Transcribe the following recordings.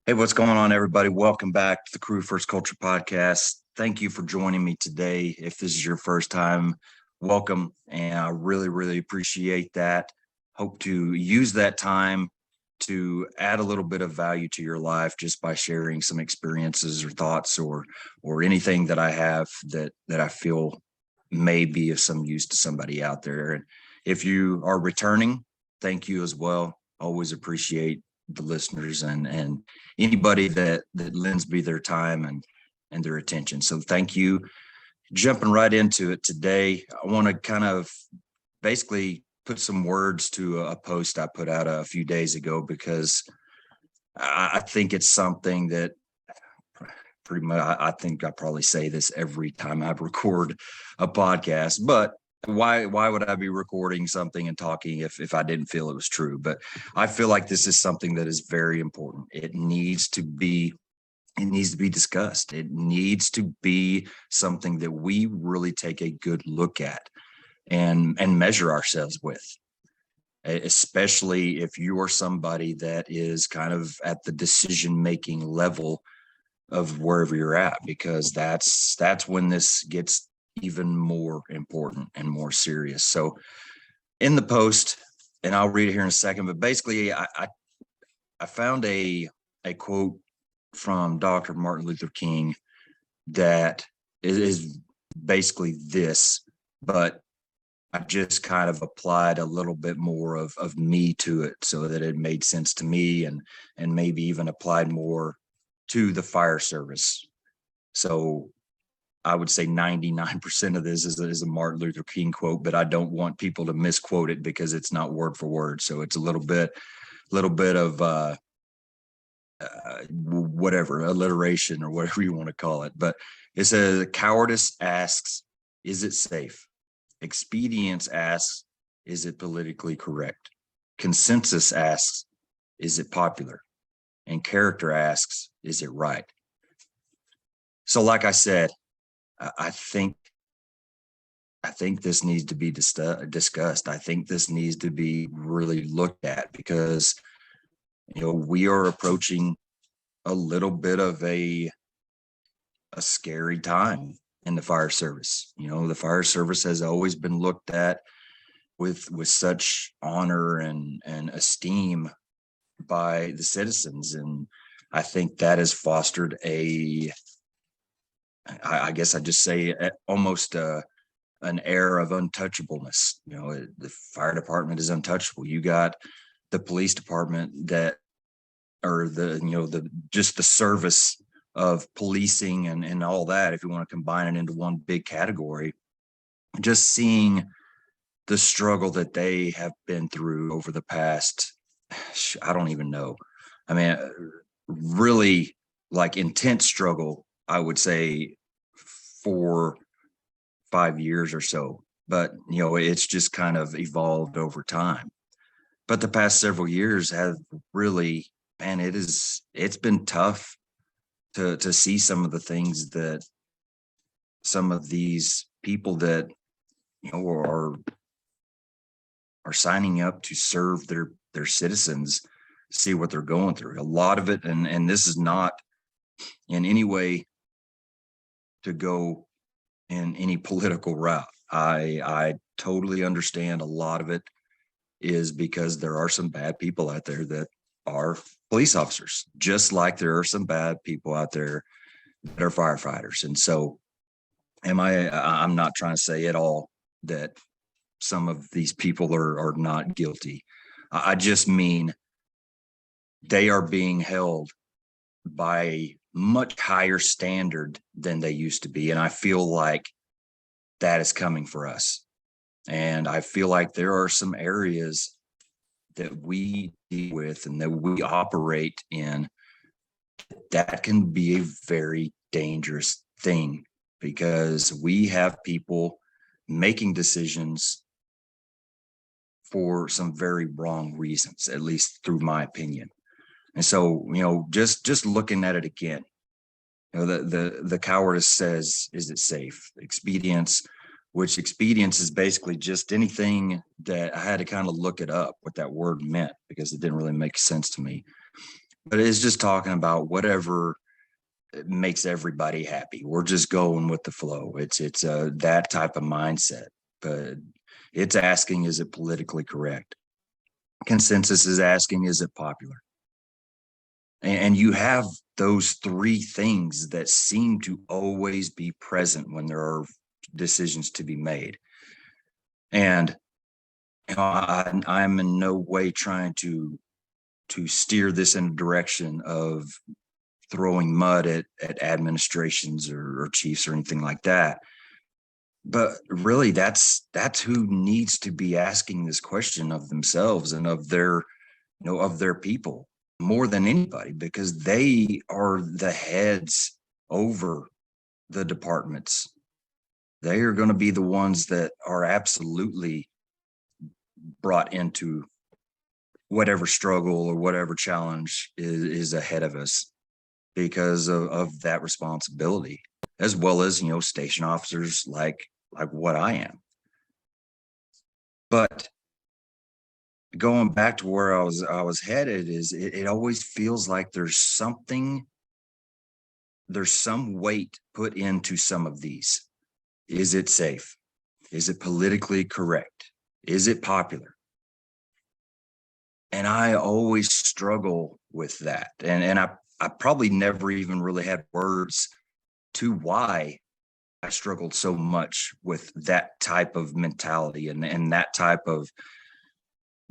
Hey, what's going on, everybody? Welcome back to the Crew First Culture Podcast. Thank you for joining me today. If this is your first time, welcome. And I really appreciate that. Hope to use that time to add a little bit of value to your life just by sharing some experiences or thoughts or anything that I have that I feel may be of some use to somebody out there. And if you are returning, thank you as well. Always appreciate the listeners and anybody that lends me their time and their attention. So thank you. Jumping right into it today, I want to kind of basically put some words to a post I put out a few days ago because I think it's something that pretty much I think I probably say this every time I record a podcast, but why would I be recording something and talking if I didn't feel it was true? But I feel like this is something that is very important. It needs to be discussed. It needs to be something that we really take a good look at and measure ourselves with, especially if you are somebody that is kind of at the decision making level of wherever you're at, because that's when this gets even more important and more serious. So in the post, and I'll read it here in a second, but basically I found a quote from Dr. Martin Luther King that is basically this, but I just kind of applied a little bit more of me to it so that it made sense to me and maybe even applied more to the fire service. So I would say 99% of this is a Martin Luther King quote, but I don't want people to misquote it because it's not word for word. So it's a little bit of whatever, alliteration or whatever you want to call it. But it says, cowardice asks, is it safe? Expedience asks, is it politically correct? Consensus asks, is it popular? And character asks, is it right? So like I said, I think this needs to be discussed. I think this needs to be really looked at because we are approaching a little bit of a scary time in the fire service. The fire service has always been looked at with such honor and esteem by the citizens, and I think that has fostered I guess I just say almost an air of untouchableness. The fire department is untouchable. You got the police department that, or the just the service of policing and all that, if you want to combine it into one big category. Just seeing the struggle that they have been through over the past, I don't even know. I mean, really like intense struggle, I would say 4-5 years or so. But, it's just kind of evolved over time. But the past several years have really, man, it's been tough to see some of the things that some of these people that, are signing up to serve their citizens, see what they're going through. A lot of it, and this is not in any way to go in any political route. I totally understand a lot of it is because there are some bad people out there that are police officers, just like there are some bad people out there that are firefighters. And so I'm not trying to say at all that some of these people are not guilty. I just mean they are being held by a much higher standard than they used to be. And I feel like that is coming for us. And I feel like there are some areas that we deal with and that we operate in that can be a very dangerous thing because we have people making decisions for some very wrong reasons, at least through my opinion. And so, just looking at it again, the cowardice says, is it safe? Expedience, which expedience is basically just anything that I had to kind of look it up what that word meant because it didn't really make sense to me. but it's just talking about whatever makes everybody happy. We're just going with the flow. It's that type of mindset, but it's asking, is it politically correct? Consensus is asking, is it popular? And you have those three things that seem to always be present when there are decisions to be made. And I'm in no way trying to steer this in a direction of throwing mud at administrations or chiefs or anything like that. But really, that's who needs to be asking this question of themselves and of their of their people more than anybody, because they are the heads over the departments. They are going to be the ones that are absolutely brought into whatever struggle or whatever challenge is ahead of us because of that responsibility, as well as station officers like what I am. But going back to where I was headed is it always feels like there's some weight put into some of these. Is it safe? Is it politically correct? Is it popular? And I always struggle with that. And I probably never even really had words to why I struggled so much with that type of mentality and that type of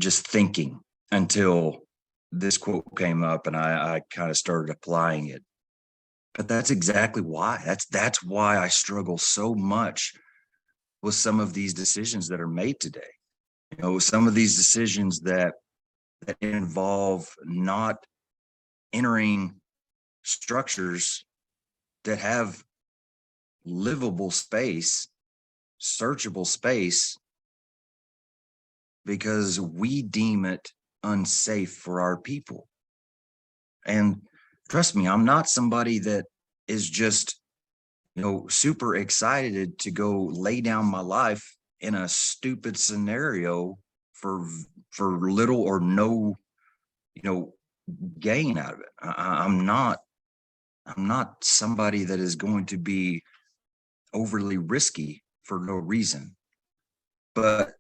just thinking until this quote came up and I kind of started applying it. But that's exactly why. That's why I struggle so much with some of these decisions that are made today. Some of these decisions that involve not entering structures that have livable space, searchable space, because we deem it unsafe for our people. And trust me, I'm not somebody that is just super excited to go lay down my life in a stupid scenario for little or no gain out of it. I'm not somebody that is going to be overly risky for no reason. But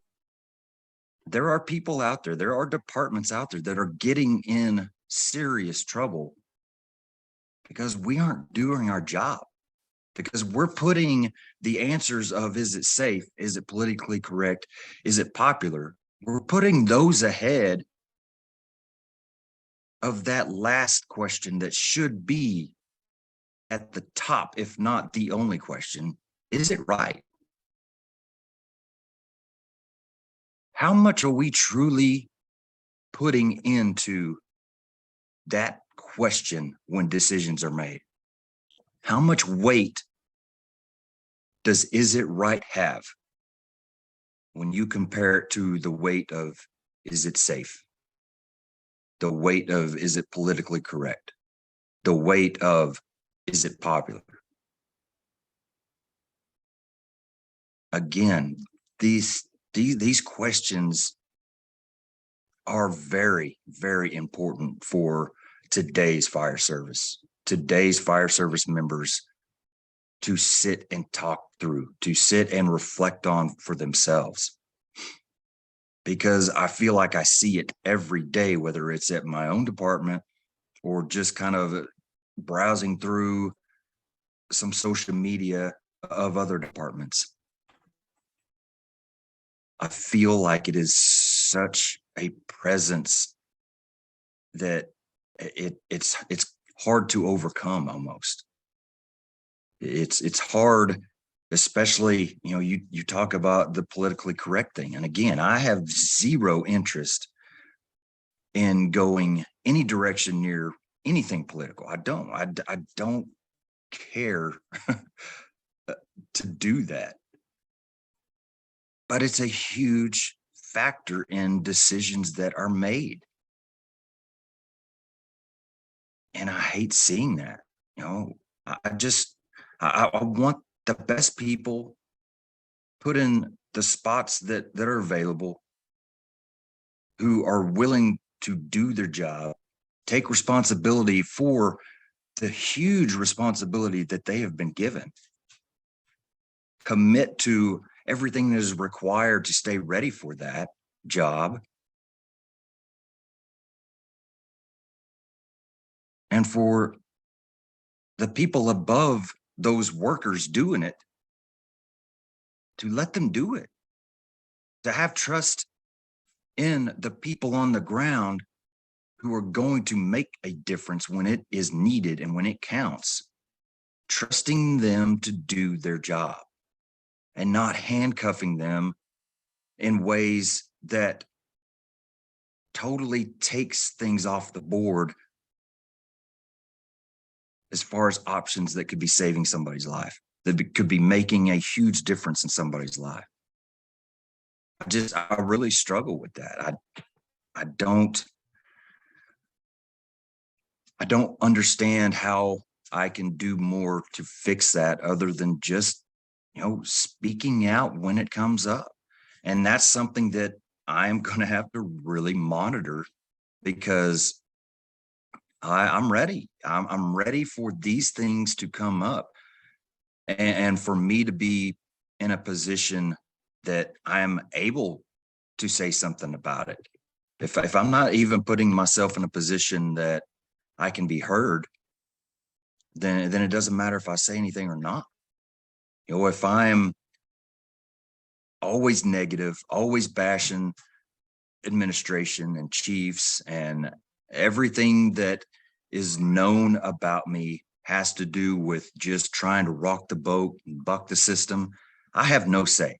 there are people out there, there are departments out there that are getting in serious trouble because we aren't doing our job, because we're putting the answers of, is it safe? Is it politically correct? Is it popular? We're putting those ahead of that last question that should be at the top, if not the only question. Is it right? How much are we truly putting into that question when decisions are made? How much weight does is it right have when you compare it to the weight of, is it safe? The weight of, is it politically correct? The weight of, is it popular? Again, these questions are very, very important for today's fire service members to sit and talk through, to sit and reflect on for themselves. Because I feel like I see it every day, whether it's at my own department or just kind of browsing through some social media of other departments. I feel like it is such a presence that it's hard to overcome almost. It's hard, especially, you talk about the politically correct thing. And again, I have zero interest in going any direction near anything political. I don't care to do that. But it's a huge factor in decisions that are made. And I hate seeing that. I want the best people put in the spots that are available, who are willing to do their job, take responsibility for the huge responsibility that they have been given. Commit to everything that is required to stay ready for that job. And for the people above those workers doing it, to let them do it, to have trust in the people on the ground who are going to make a difference when it is needed and when it counts, trusting them to do their job and not handcuffing them in ways that totally takes things off the board as far as options that could be saving somebody's life, that could be making a huge difference in somebody's life. I really struggle with that. I don't understand how I can do more to fix that other than just, speaking out when it comes up. And that's something that I'm going to have to really monitor, because I'm ready. I'm ready for these things to come up, and for me to be in a position that I'm able to say something about it. If I'm not even putting myself in a position that I can be heard, then it doesn't matter if I say anything or not. If I'm always negative, always bashing administration and chiefs, and everything that is known about me has to do with just trying to rock the boat and buck the system, I have no say.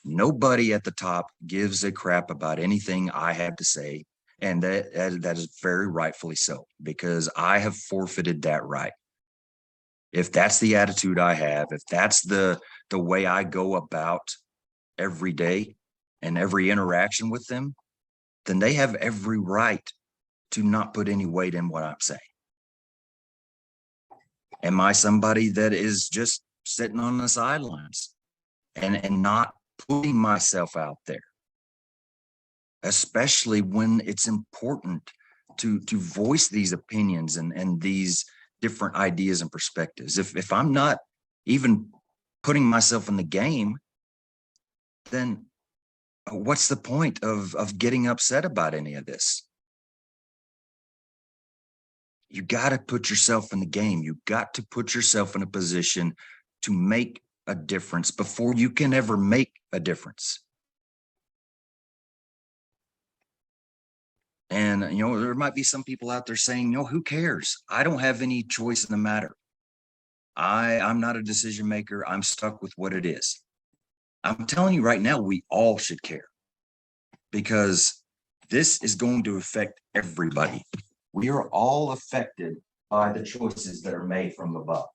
Nobody at the top gives a crap about anything I have to say. And that is very rightfully so, because I have forfeited that right. If that's the attitude I have, if that's the way I go about every day and every interaction with them, then they have every right to not put any weight in what I'm saying. Am I somebody that is just sitting on the sidelines and not putting myself out there, especially when it's important to voice these opinions and these different ideas and perspectives? If I'm not even putting myself in the game, then what's the point of getting upset about any of this? You got to put yourself in the game. You got to put yourself in a position to make a difference before you can ever make a difference. And, there might be some people out there saying, who cares? I don't have any choice in the matter. I'm not a decision maker. I'm stuck with what it is. I'm telling you right now, we all should care, because this is going to affect everybody. We are all affected by the choices that are made from above.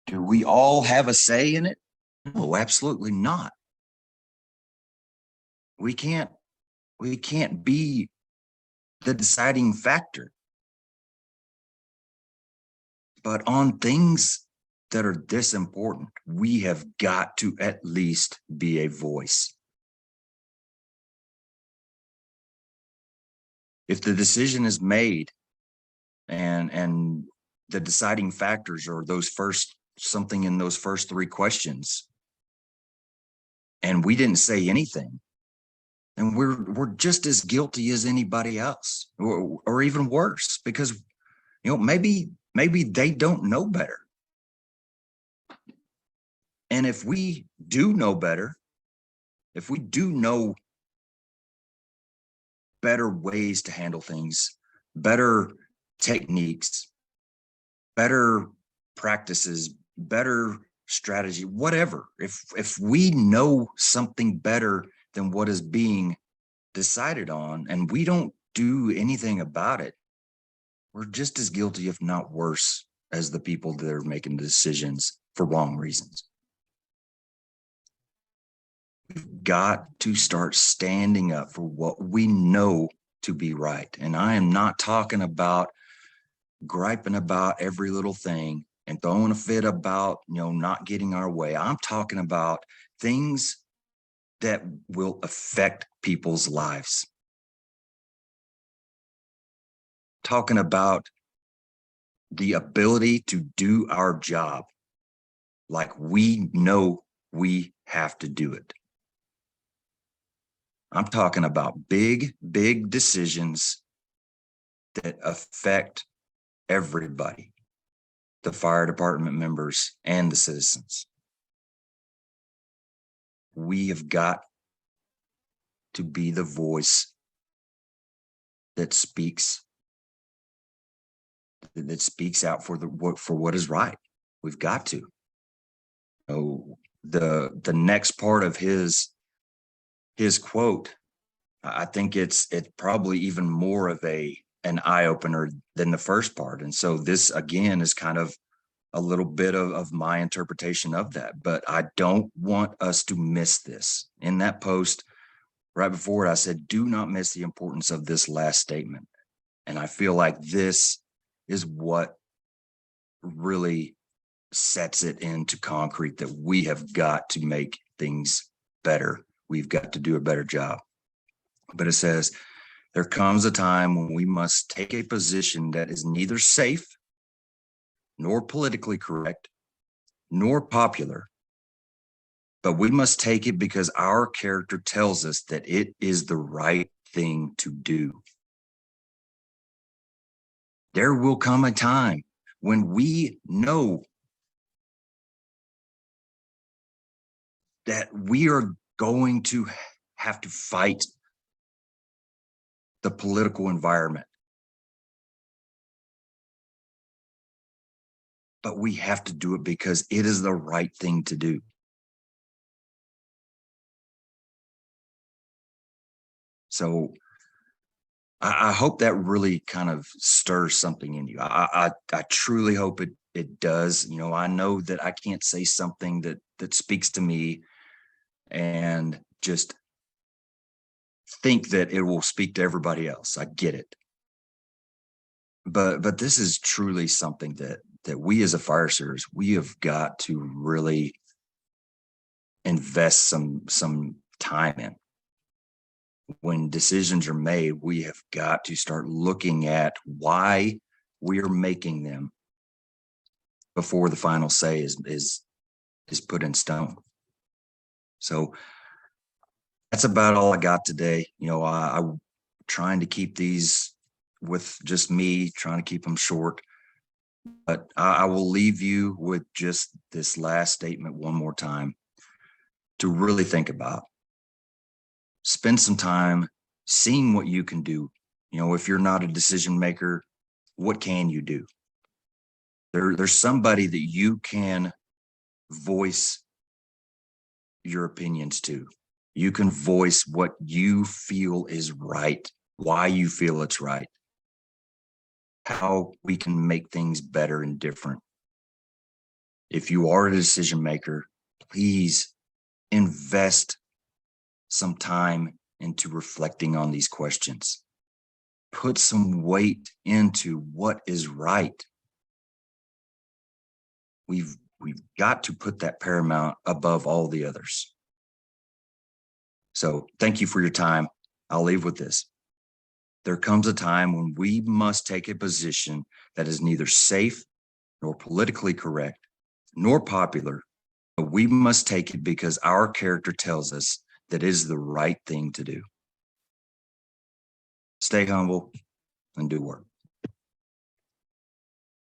Do we all have a say in it? No, absolutely not. We can't be the deciding factor. But on things that are this important, we have got to at least be a voice. If the decision is made and the deciding factors are something in those first three questions, and we didn't say anything, and we're just as guilty as anybody else, or even worse, because maybe they don't know better. And if we do know better, if we do know better ways to handle things, better techniques, better practices, better strategy, whatever, if we know something better than what is being decided on, and we don't do anything about it, we're just as guilty, if not worse, as the people that are making the decisions for wrong reasons. We've got to start standing up for what we know to be right. And I am not talking about griping about every little thing and throwing a fit about, not getting our way. I'm talking about things that will affect people's lives. talking about the ability to do our job like we know we have to do it. I'm talking about big, big decisions that affect everybody, the fire department members and the citizens. We have got to be the voice that speaks out for what is right. We've got to. Oh, the next part of his quote, I think it's probably even more of an eye opener than the first part. And so this again is kind of a little bit of my interpretation of that, but I don't want us to miss this. In that post right before it, I said, do not miss the importance of this last statement. And I feel like this is what really sets it into concrete that we have got to make things better. We've got to do a better job. But it says, there comes a time when we must take a position that is neither safe, nor politically correct, nor popular, but we must take it because our character tells us that it is the right thing to do. There will come a time when we know that we are going to have to fight the political environment. But we have to do it because it is the right thing to do. So I hope that really kind of stirs something in you. I truly hope it does. You know, I know that I can't say something that speaks to me and just think that it will speak to everybody else. I get it. But this is truly something that we as a fire service, we have got to really invest some time in. When decisions are made, we have got to start looking at why we are making them before the final say is put in stone. So that's about all I got today. You know, I'm trying to keep these with just me, trying to keep them short. But I will leave you with just this last statement one more time to really think about. Spend some time seeing what you can do. You know, if you're not a decision maker, what can you do? There's somebody that you can voice your opinions to. You can voice what you feel is right, why you feel it's right, how we can make things better and different. If you are a decision maker, please invest some time into reflecting on these questions. Put some weight into what is right. We've got to put that paramount above all the others. So thank you for your time. I'll leave with this. There comes a time when we must take a position that is neither safe nor politically correct, nor popular, but we must take it because our character tells us that is the right thing to do. Stay humble and do work.